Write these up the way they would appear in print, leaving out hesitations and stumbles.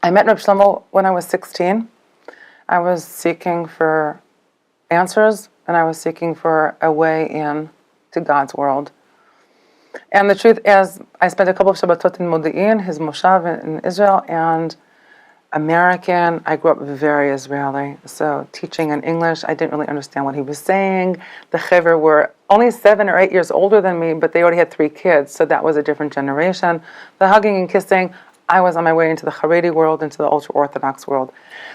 I met Reb Shlomo when I was 16. I was seeking for answers, and I was seeking for a way in to God's world. And the truth is, I spent a couple of Shabbatot in Modi'in, his moshav in Israel, and American. I grew up very Israeli, so teaching in English, I didn't really understand what he was saying. The Chaver were only 7 or 8 years older than me, but they already had 3 kids, so that was a different generation. The hugging and kissing, I was on my way into the Haredi world, into the ultra-Orthodox world.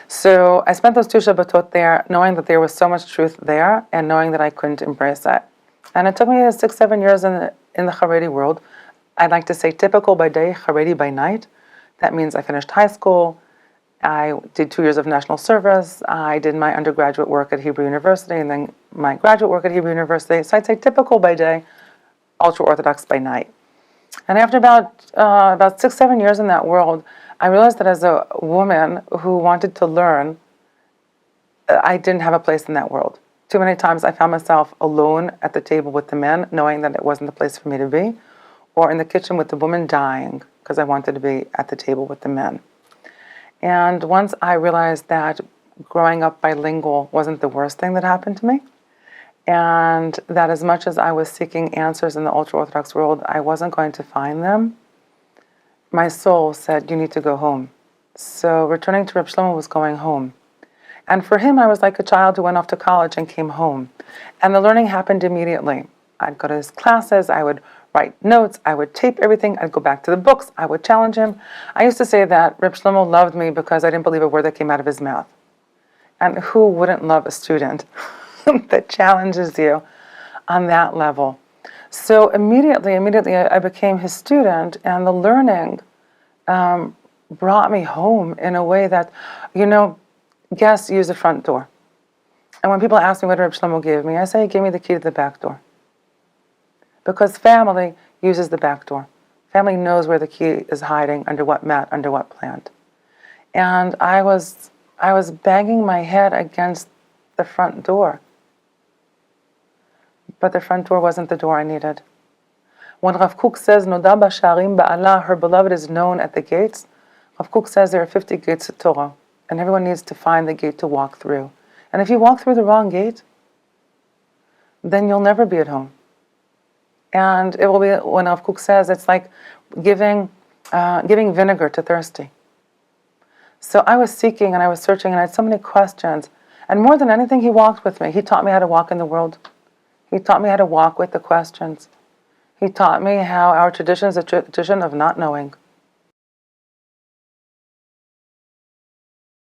So I spent those 2 Shabbatot there, knowing that there was so much truth there, and knowing that I couldn't embrace it. And it took me 6, 7 years in the Haredi world. I'd like to say typical by day, Haredi by night. That means I finished high school, I did 2 years of national service, I did my undergraduate work at Hebrew University, and then my graduate work at Hebrew University. So I'd say typical by day, ultra-Orthodox by night. And after about 6, 7 years in that world, I realized that as a woman who wanted to learn, I didn't have a place in that world. Too many times I found myself alone at the table with the men, knowing that it wasn't the place for me to be, or in the kitchen with the woman dying, because I wanted to be at the table with the men. And once I realized that growing up bilingual wasn't the worst thing that happened to me, and that as much as I was seeking answers in the ultra-Orthodox world, I wasn't going to find them, my soul said, you need to go home. So returning to Reb Shlomo was going home. And for him, I was like a child who went off to college and came home. And the learning happened immediately. I'd go to his classes, I would write notes, I would tape everything, I'd go back to the books, I would challenge him. I used to say that Reb Shlomo loved me because I didn't believe a word that came out of his mouth. And who wouldn't love a student that challenges you on that level? So immediately I became his student, and the learning brought me home in a way that, guests use the front door. And when people ask me what Reb Shlomo gave me, I say he gave me the key to the back door. Because family uses the back door. Family knows where the key is hiding, under what mat, under what plant. And I was banging my head against the front door. But the front door wasn't the door I needed. When Rav Kook says, Noda b'sharim ba'ala, her beloved is known at the gates, Rav Kook says there are 50 gates of Torah, and everyone needs to find the gate to walk through. And if you walk through the wrong gate, then you'll never be at home. And it will be, when Rav Kook says, it's like giving vinegar to thirsty. So I was seeking and I was searching, and I had so many questions. And more than anything, he walked with me. He taught me how to walk in the world. He taught me how to walk with the questions. He taught me how our tradition is a tradition of not knowing.